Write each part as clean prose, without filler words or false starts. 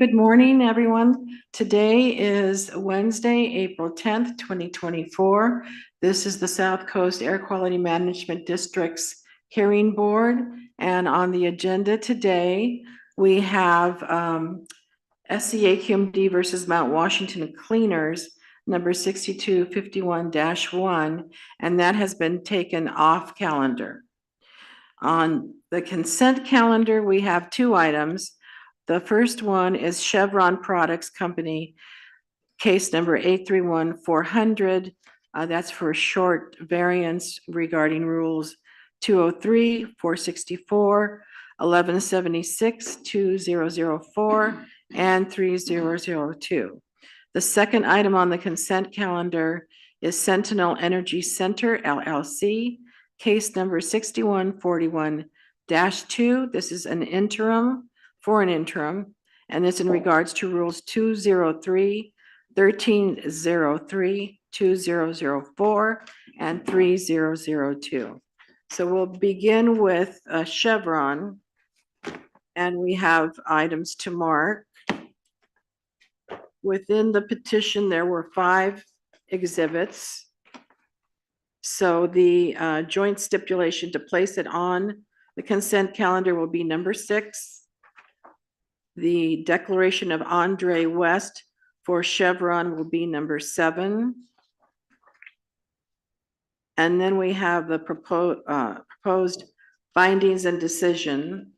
Good morning, everyone. Today is Wednesday, April 10th, 2024. This is the South Coast Air Quality Management District's hearing board. And on the agenda today, we have SCAQMD versus Mount Washington Cleaners, number 6251-1, and that has been taken off calendar. On the consent calendar, we have two items. The first one is Chevron Products Company, case number 831-400. That's for a short variance regarding rules 203, 464, 1176, 2004, and 3002. The second item on the consent calendar is Sentinel Energy Center, LLC, case number 6141-2. This is an interim, and it's in regards to rules 203, 1303, 2004, and 3002. So we'll begin with Chevron, and we have items to mark. Within the petition, there were 5 exhibits. So the joint stipulation to place it on the consent calendar will be number 6. The declaration of Andre West for Chevron will be number 7. And then we have the proposed findings and decision,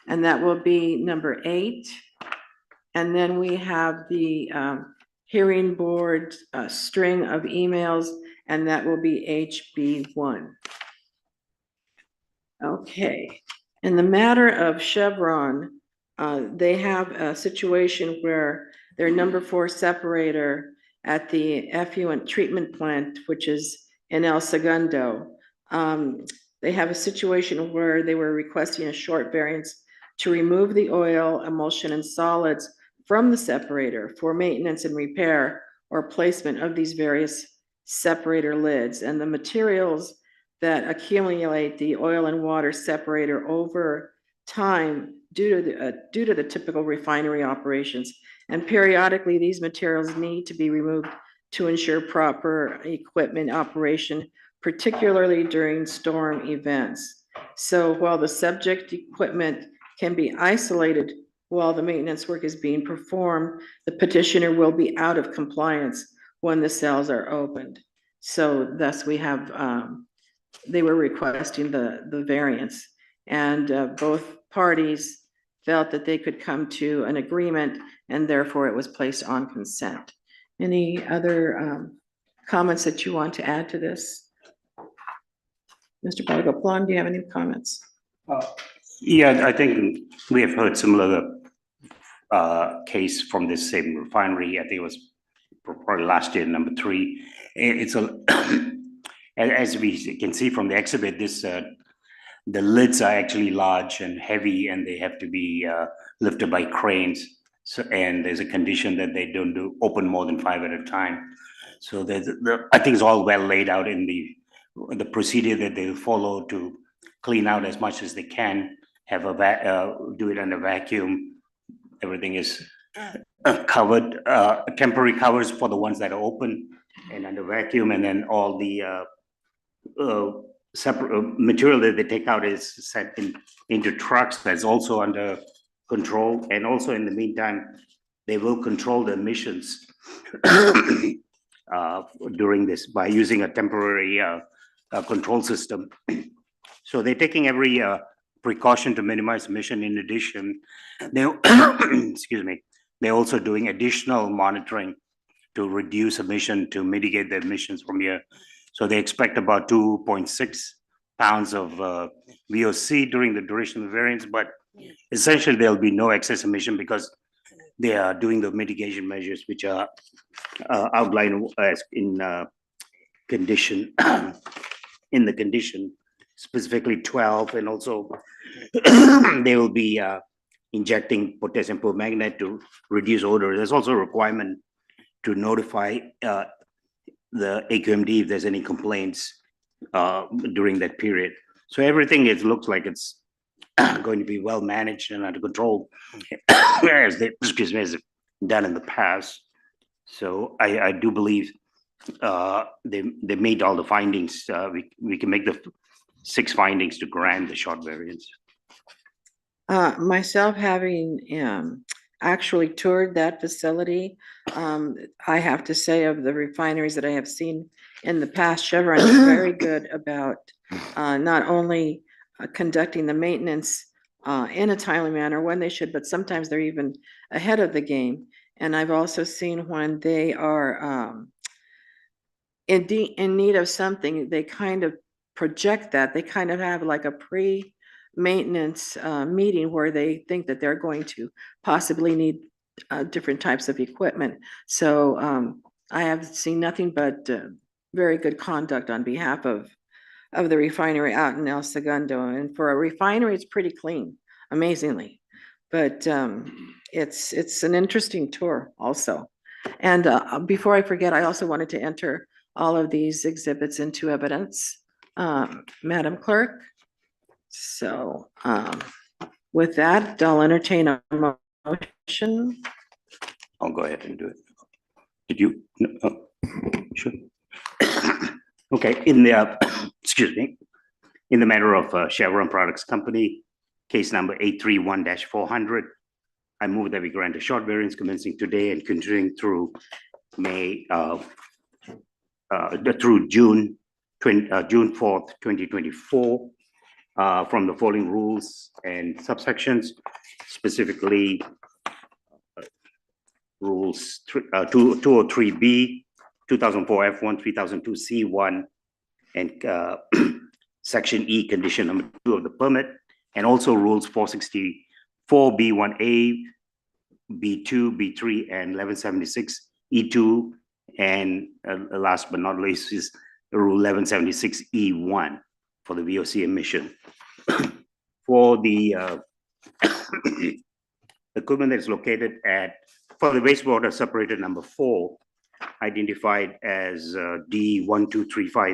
and that will be number 8. And then we have the hearing board string of emails, and that will be HB1. Okay, in the matter of Chevron, they have a situation where their number 4 separator at the effluent treatment plant, which is in El Segundo, they have a situation where they were requesting a short variance to remove the oil, emulsion, and solids from the separator for maintenance and repair or placement of these various separator lids. And the materials that accumulate the oil and water separator over time due to the typical refinery operations. And periodically, these materials need to be removed to ensure proper equipment operation, particularly during storm events. So while the subject equipment can be isolated while the maintenance work is being performed, the petitioner will be out of compliance when the cells are opened. So thus we have, they were requesting the variance, and both parties felt that they could come to an agreement, and therefore it was placed on consent. Any other comments that you want to add to this? Mr. Bagaplon, do you have any comments? Yeah, I think we have heard similar case from this same refinery. I think it was probably last year, number 3. It's a as we can see from the exhibit, this the lids are actually large and heavy, and they have to be lifted by cranes. So, and there's a condition that they don't open more than 5 at a time. So I think it's all well laid out in the procedure that they'll follow to clean out as much as they can, have do it under vacuum. Everything is covered, temporary covers for the ones that are open and under vacuum, and then all the separate material that they take out is set into trucks that's also under control. And also in the meantime, they will control the emissions during this by using a temporary control system. So they're taking every precaution to minimize emission. In addition, they excuse me, they're also doing additional monitoring to reduce emission, to mitigate the emissions from here. So they expect about 2.6 pounds of VOC during the duration of the variance, but essentially there'll be no excess emission because they are doing the mitigation measures which are outlined as in condition in the condition, specifically 12, and also they will be injecting potassium permanganate to reduce odor. There's also a requirement to notify the AQMD if there's any complaints during that period. So everything looks like it's going to be well managed and under control, as they, excuse me, as done in the past. So I do believe they made all the findings. We can make the 6 findings to grant the short variance. Myself having actually toured that facility, I have to say of the refineries that I have seen in the past, Chevron is very good about not only conducting the maintenance in a timely manner when they should, but sometimes they're even ahead of the game. And I've also seen when they are in need of something, they kind of project that. They kind of have like a pre-maintenance meeting where they think that they're going to possibly need different types of equipment. So I have seen nothing but very good conduct on behalf of the refinery out in El Segundo. And for a refinery, it's pretty clean, amazingly. But it's an interesting tour also. And before I forget, I also wanted to enter all of these exhibits into evidence, Madam Clerk. So with that, I'll entertain a motion. I'll go ahead and do it. Did you? No, oh, sure. Okay, in the, excuse me, in the matter of Chevron Products Company, case number 831-400, I move that we grant a short variance commencing today and continuing through through June 4th, 2024, from the following rules and subsections, specifically rules 203B, 2004 F1, 3002 C1, and section E, condition number 2 of the permit, and also rules 464 B1A, B2, B3, and 1176 E2, and last but not least is rule 1176 E1 for the VOC emission. For the equipment that is located for the wastewater separator number 4, identified as D1235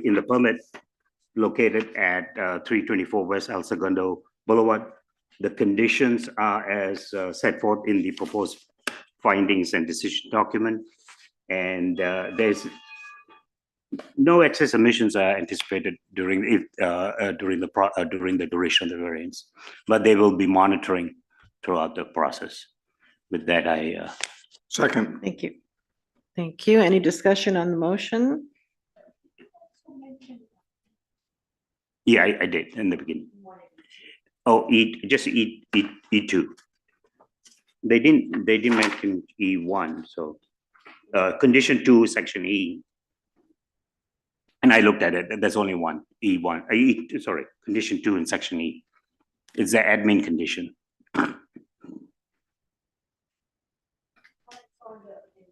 in the permit, located at 324 West El Segundo Boulevard. The conditions are as set forth in the proposed findings and decision document, and there's no excess emissions are anticipated during the duration of the variance, but they will be monitoring throughout the process. With that, I Second. Thank you. Thank you. Any discussion on the motion? yeah, I did in the beginning. Oh, E2. They didn't mention E1, so condition 2, section E. And I looked at it, there's only one, E1, sorry, condition 2 in section E. It's the admin condition.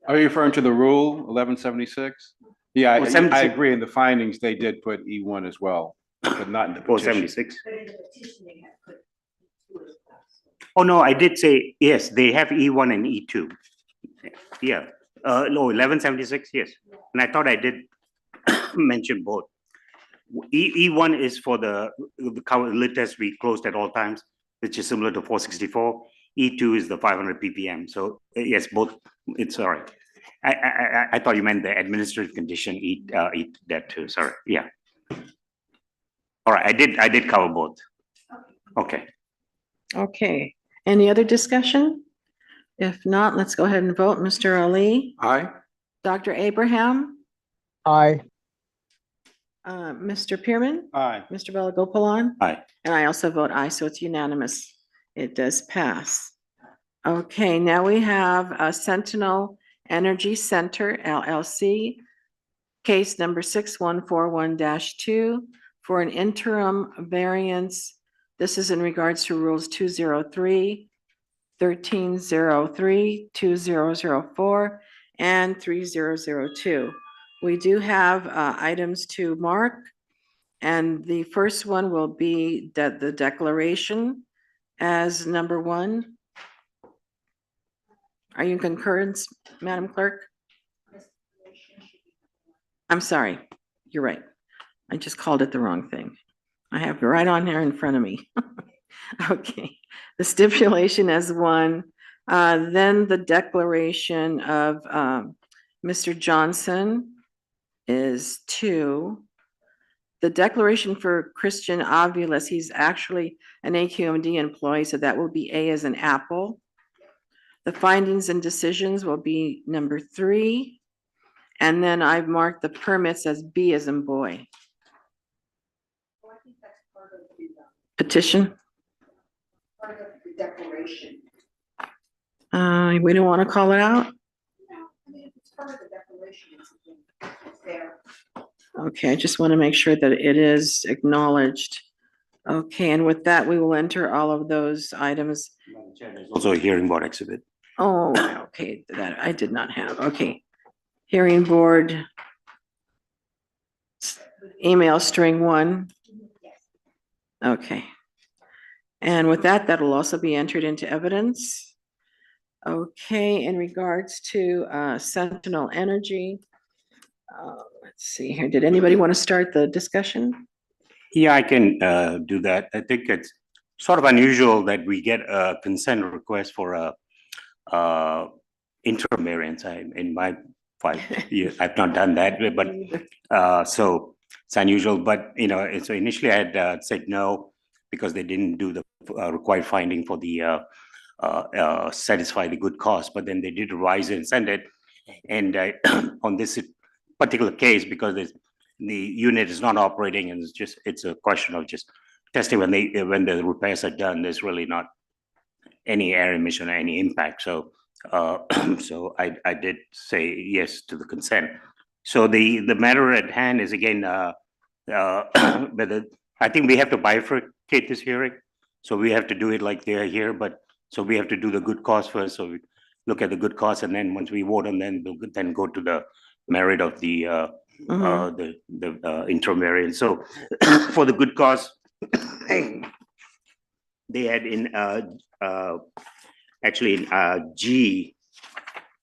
Are you referring to the rule 1176? Yeah, I 76. agree. In the findings, they did put E1 as well, but not in the petition. 476. Oh, no, I did say, yes, they have E1 and E2. Yeah, no, 1176, yes. And I thought I did mention both. E1 is for the cover lit test we closed at all times, which is similar to 464. E2 is the 500 ppm. So yes, both. It's all right. I thought you meant the administrative condition. Eat that too. Sorry. Yeah. All right. I did cover both. Okay. Okay. Any other discussion? If not, let's go ahead and vote. Mr. Ali, Aye. Dr. Abraham, Aye. Mr. Pearman, Aye. Mr. Balagopalan, Aye. and I also vote aye, so it's unanimous. It does pass. Okay, now we have Sentinel Energy Center LLC, case number 6141-2 for an interim variance. This is in regards to rules 203, 1303, 2004, and 3002. We do have items to mark, and the first one will be the declaration as number 1. Are you in concurrence, Madam Clerk? I'm sorry, you're right. I just called it the wrong thing. I have it right on here in front of me. Okay, the stipulation as one, then the declaration of Mr. Johnson is two. The declaration for Christian Ovilus, he's actually an AQMD employee, so that will be A as an apple. The findings and decisions will be number three. And then I've marked the permits as B as in boy. Petition. Part of the declaration. We don't want to call it out? No, I mean, if it's part of the declaration, it's there. Okay, I just want to make sure that it is acknowledged. Okay, and with that, we will enter all of those items. Madam Chair, there's also a hearing board exhibit. Oh, okay, that I did not have. Okay. Hearing board. Email string one. Yes. Okay. And with that, that'll also be entered into evidence. Okay, in regards to Sentinel Energy. Let's see here. Did anybody want to start the discussion? Yeah, I can do that. I think it's sort of unusual that we get a consent request for a interim variance. In my 5 years, I've not done that, but so it's unusual. But so initially I had said no because they didn't do the required finding for the satisfy the good cause. But then they did revise it and send it. And on this particular case, because the unit is not operating and it's a question of just testing when the repairs are done, there's really not any air emission or any impact. So so I did say yes to the consent. So the matter at hand is again whether I think we have to bifurcate this hearing. So we have to do it like they're here, but so we have to do the good cause first. So we look at the good cause, and then once we vote on, then we'll then go to the merit of the interim variance. So for the good cause, they had in actually in G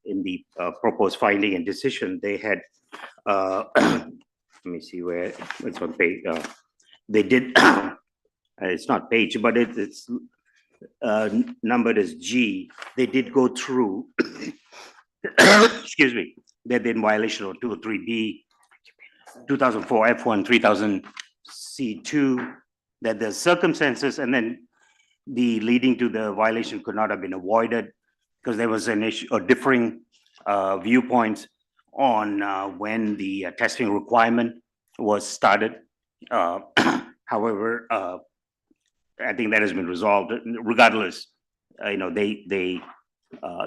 in the proposed finding and decision, they had let me see where it's on page. They did it's not page, but it's numbered as G. They did go through excuse me, they're in violation of 203B, 2004 F1, 3000 C2, that the circumstances and then the leading to the violation could not have been avoided because there was an issue or differing viewpoints on when the testing requirement was started. However, I think that has been resolved. Regardless, the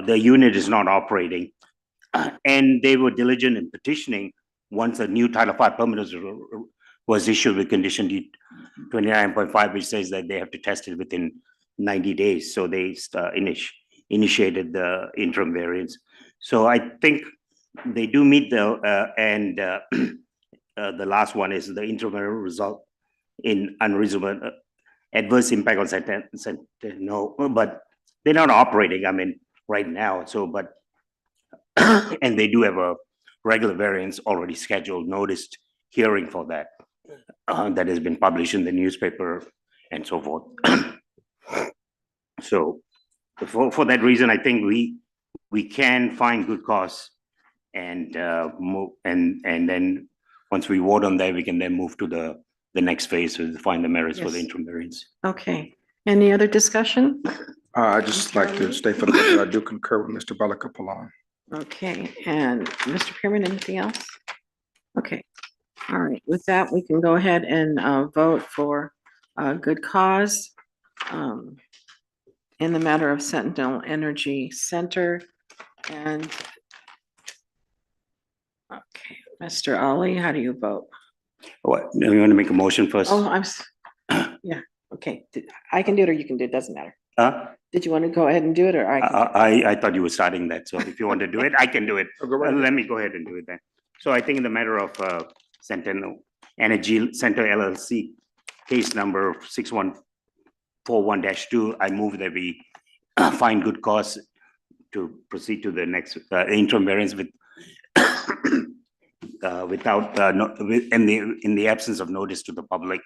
unit is not operating, and they were diligent in petitioning once a new Title V permit was issued with condition 29.5, which says that they have to test it within 90 days. So they initiated the interim variance. So I think they do meet the last one is the interim result in unreasonable adverse impact on Sentinel, but they're not operating, I mean, right now. So, but, and they do have a regular variance already scheduled, noticed hearing for that, that has been published in the newspaper and so forth. So for that reason, I think we can find good cause and move, and then once we vote on that, we can then move to the next phase to find the merits for the Yes. interim variance. Okay, any other discussion? I'd just like to state for the record, I do concur with Mr. Balakapalan. Okay, and Mr. Pearman, anything else? Okay, all right, with that, we can go ahead and vote for a good cause in the matter of Sentinel Energy Center. And okay, Mr. Ali, how do you vote? What, do you want to make a motion first? Oh, yeah, okay, I can do it or you can do it, doesn't matter. Did you want to go ahead and do it, or I can? I thought you were starting that, so if you want to do it, I can do it. Oh, go right ahead. Let me go ahead and do it then. So I think in the matter of Sentinel Energy Center LLC, case number 6141-2, I move that we find good cause to proceed to the next interim variance with without in the absence of notice to the public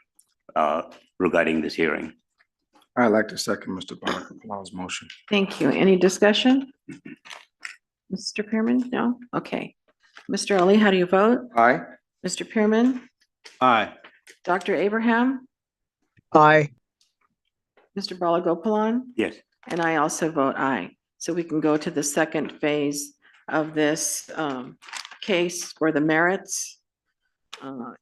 regarding this hearing. I'd like to second Mr. Barker's motion. Thank you. Any discussion? Mr. Pearman? No? Okay. Mr. Ali, how do you vote? Aye. Mr. Pearman? Aye. Dr. Abraham? Aye. Mr. Balagopalan? Yes. And I also vote aye. So we can go to the second phase of this case for the merits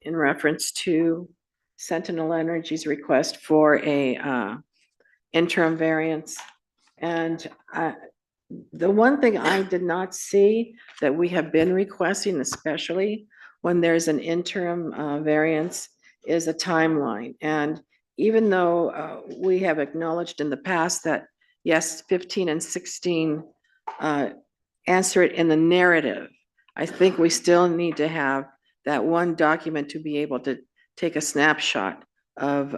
in reference to Sentinel Energy's request for a interim variance. And the one thing I did not see that we have been requesting, especially when there's an interim variance, is a timeline. And even though we have acknowledged in the past that, yes, 15 and 16 answer it in the narrative, I think we still need to have that one document to be able to take a snapshot of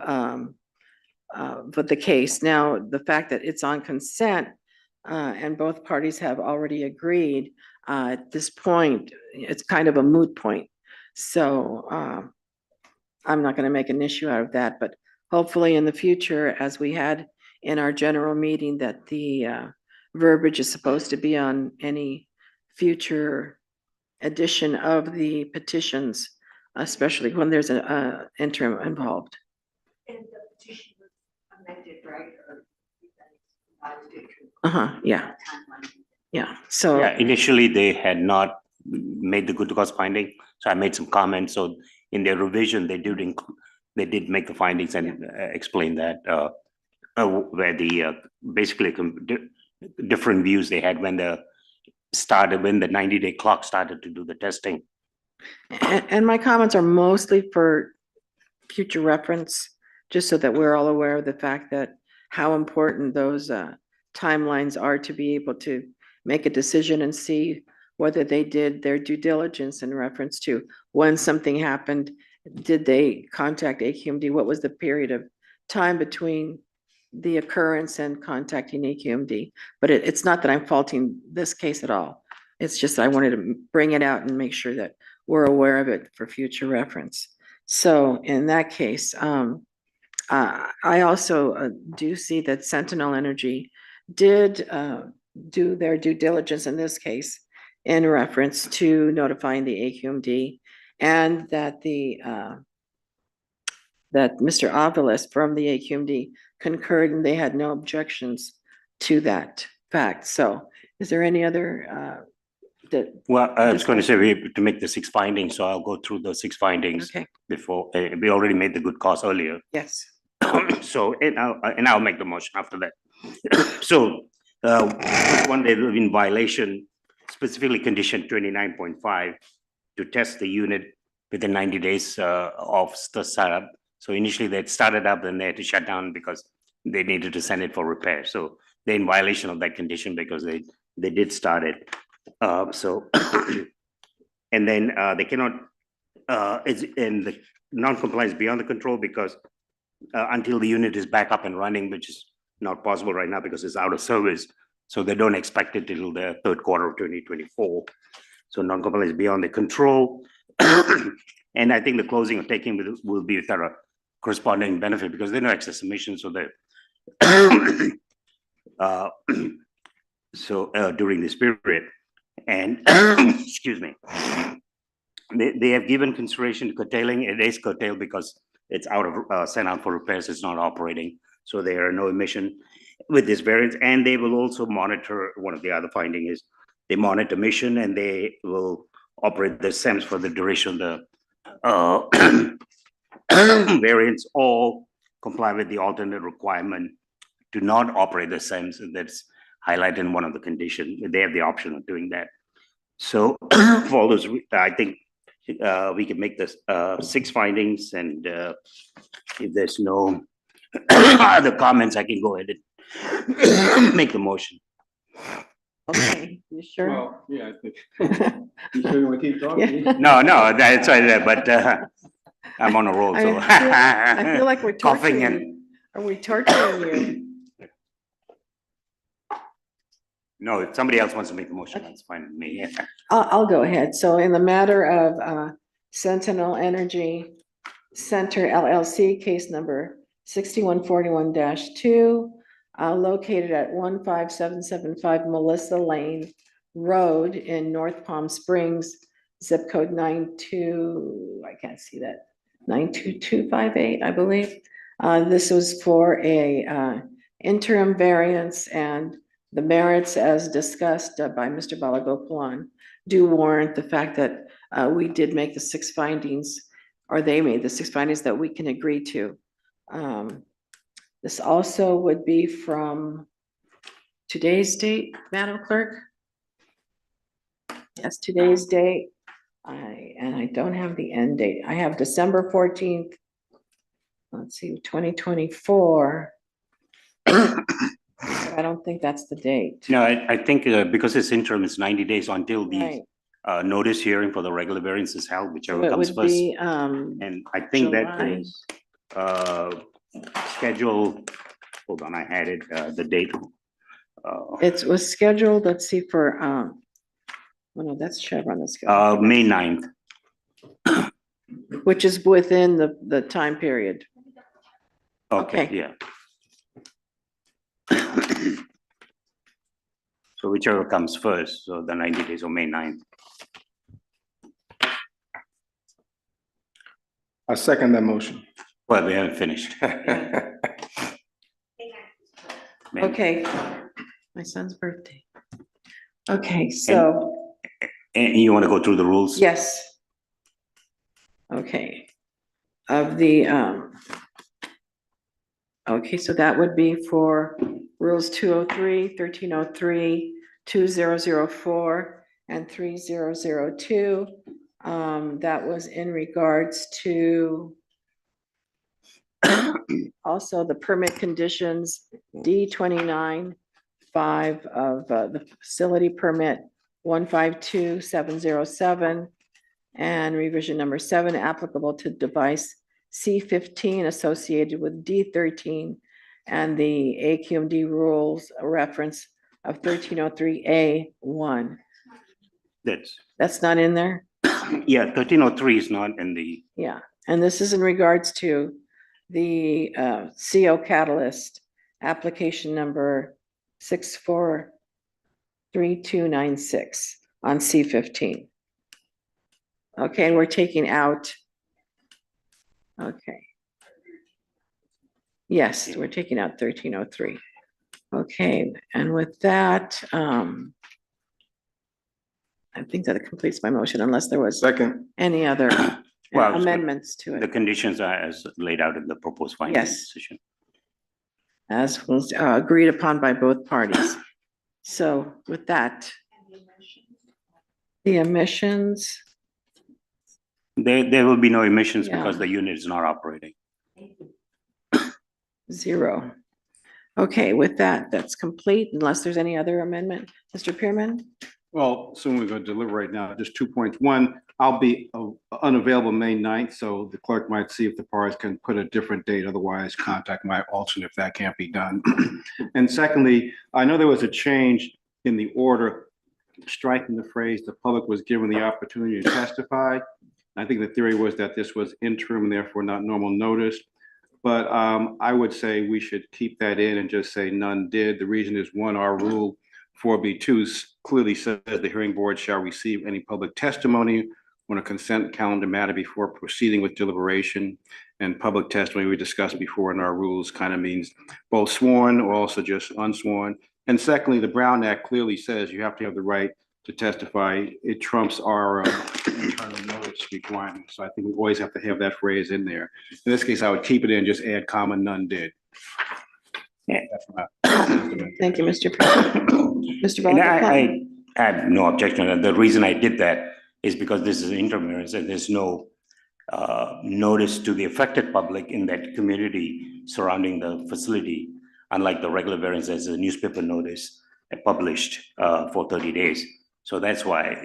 the case. Now, the fact that it's on consent and both parties have already agreed, at this point, it's kind of a moot point. So I'm not going to make an issue out of that, but hopefully in the future, as we had in our general meeting, that the verbiage is supposed to be on any future edition of the petitions, especially when there's an interim involved. And the petition was amended, right? Or Yeah, timeline. yeah. So Yeah, initially they had not made the good cause finding, so I made some comments. So in their revision, they did make the findings and explain that where the basically different views they had when the 90-day clock started to do the testing. And my comments are mostly for future reference, just so that we're all aware of the fact that how important those timelines are to be able to make a decision and see whether they did their due diligence in reference to when something happened. Did they contact AQMD? What was the period of time between the occurrence and contacting AQMD? But it's not that I'm faulting this case at all. It's just I wanted to bring it out and make sure that we're aware of it for future reference. So in that case, I also do see that Sentinel Energy did do their due diligence in this case in reference to notifying the AQMD, and that that Mr. Avalos from the AQMD concurred and they had no objections to that fact. So is there any other Well, I was going to say we have to make the 6 findings, so I'll go through the 6 findings okay, before we already made the good cause earlier. yes. So, and I'll make the motion after that. So, first one, they were in violation, specifically condition 29.5, to test the unit within 90 days of the startup. So initially they had started up, then they had to shut down because they needed to send it for repair. So they're in violation of that condition because they did start it. And then they cannot, it's in the non-compliance beyond the control because until the unit is back up and running, which is not possible right now because it's out of service. So they don't expect it till the third quarter of 2024. So non-compliance beyond the control. And I think the closing of taking will be with our corresponding benefit because there are no excess emissions. So that during this period, and excuse me, they have given consideration to curtailing. It is curtailed because it's out of sent out for repairs. It's not operating, so there are no emission with this variance. And they will also monitor. One of the other finding is they monitor emission and they will operate the SEMS for the duration of the variance, or comply with the alternate requirement to not operate the SEMS. That's highlighted in one of the conditions. They have the option of doing that. So for all those, I think we can make this 6 findings, and if there's no other comments, I can go ahead and make the motion. Okay, you sure? Well, yeah, I think. You sure you want to keep talking? Yeah. No, that's right, but I'm on a roll, so. I feel like we're Coughing torturing and, you. Are we torturing you? no, if somebody else wants to make the motion, that's fine with me, yeah. I'll go ahead. So in the matter of Sentinel Energy Center LLC, case number 6141-2, located at 15775 Melissa Lane Road in North Palm Springs, zip code 92258, I believe. This was for a interim variance, and the merits, as discussed by Mr. Balagopalan, do warrant the fact that we did make the 6 findings, or they made the 6 findings that we can agree to. This also would be from today's date, Madam Clerk? Yes, today's date. I don't have the end date. I have December 14th. Let's see, 2024. I don't think that's the date. No, I think because it's interim, it's 90 days until the Right. notice hearing for the regular variance is held, So whichever it comes would first. be, And I think that July. is scheduled, hold on, I had it, the date. it was scheduled, let's see, for, oh no, that's Chevron, that's scheduled. May 9th. Which is within the time period. Okay, Okay. yeah. So whichever comes first, so the 90 days or May 9th. I second that motion. Well, we haven't finished. May- Okay, my son's birthday. Okay, so, And you want to go through the rules? yes. Okay. Of the, okay, so that would be for rules 203, 1303, 2004, and 3002. That was in regards to also the permit conditions, D29, 5 of the facility permit 152707, and revision number 7 applicable to device C15 associated with D13 and the AQMD rules reference of 1303A1. That's not in there? Yeah, 1303 is not in the, Yeah, and this is in regards to the CO catalyst application number 643296 on C15. Okay, and we're taking out. Okay. Yes, we're taking out 1303. Okay, and with that, I think that completes my motion unless there was Second, any other Well, amendments to the it, conditions are as laid out in the proposed finding Yes. decision. as was agreed upon by both parties. So with that, the emissions, There will be no emissions because Yeah. the unit is not operating. 0. Okay, with that, that's complete unless there's any other amendment. Mr. Pearman? Well, soon we're going to deliberate now. Just 2 points. One, I'll be unavailable May 9th, so the clerk might see if the parties can put a different date. Otherwise, contact my alternate if that can't be done. And secondly, I know there was a change in the order, striking the phrase, "the public was given the opportunity to testify." I think the theory was that this was interim and therefore not normal notice. But I would say we should keep that in and just say none did. The reason is, one, our rule 4B2 clearly says the hearing board shall receive any public testimony on a consent calendar matter before proceeding with deliberation. And public testimony we discussed before in our rules kind of means both sworn or also just unsworn. And secondly, the Brown Act clearly says you have to have the right to testify. It trumps our internal notice requirement. So I think we always have to have that phrase in there. In this case, I would keep it in, just add comma, none did. Yeah. That's my- Thank you, Mr. Pearman. Mr. And Balagopalan? I have no objection. And the reason I did that is because this is an interim and there's no notice to the affected public in that community surrounding the facility, unlike the regular variance, there's a newspaper notice published for 30 days. So that's why,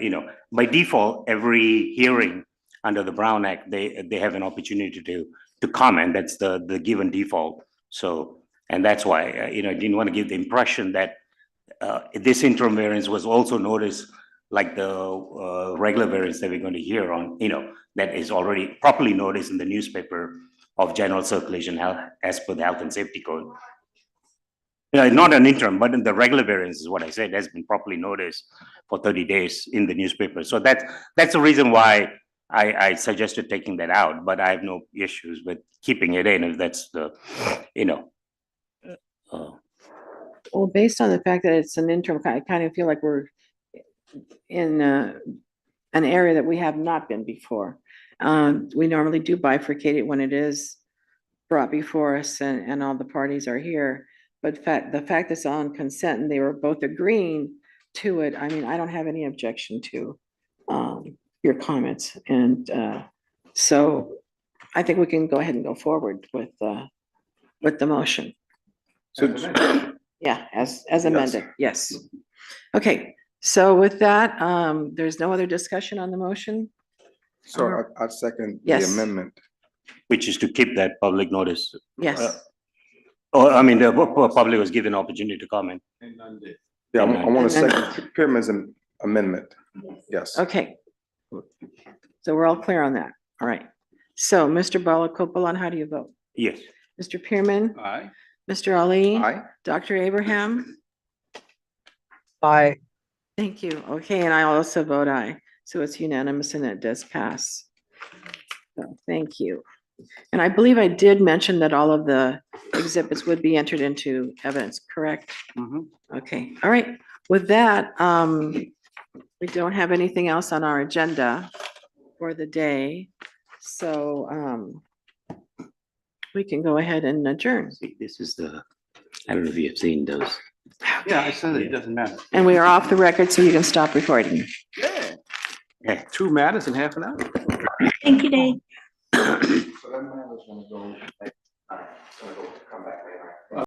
by default, every hearing under the Brown Act, they have an opportunity to comment. That's the given default. So, and that's why, I didn't want to give the impression that this interim variance was also noticed like the regular variance that we're going to hear on, that is already properly noticed in the newspaper of general circulation health as per the health and safety code. Not an interim, but in the regular variance is what I said, has been properly noticed for 30 days in the newspaper. So that's the reason why I suggested taking that out, but I have no issues with keeping it in if that's the, Well, based on the fact that it's an interim, I kind of feel like we're in an area that we have not been before. We normally do bifurcate it when it is brought before us and all the parties are here. But the fact it's on consent and they were both agreeing to it, I mean, I don't have any objection to your comments. And so I think we can go ahead and go forward with the motion. So, Yeah, as amended, yes. Okay, so with that, there's no other discussion on the motion? so I second the Yes. amendment. which is to keep that public notice. Yes, I mean, the public was given opportunity to comment. Yeah, I want And to then- second Pierman's amendment. Yes. okay. So we're all clear on that, all right. So, Mr. Balakopoulon, how do you vote? Yes. Mr. Pearman, Aye. Mr. Ali? Aye. Dr. Abraham? Aye. Thank you. Okay, and I also vote aye. So it's unanimous and it does pass. So thank you. And I believe I did mention that all of the exhibits would be entered into evidence, correct? Mhm. Okay, all right. With that, we don't have anything else on our agenda for the day. So we can go ahead and adjourn. See, this is I don't know if you have seen those. Yeah, I said it doesn't matter. And we are off the record, so you can stop recording. Yeah. 2 matters in half an hour. Thank you, Dave. So that man is gonna go.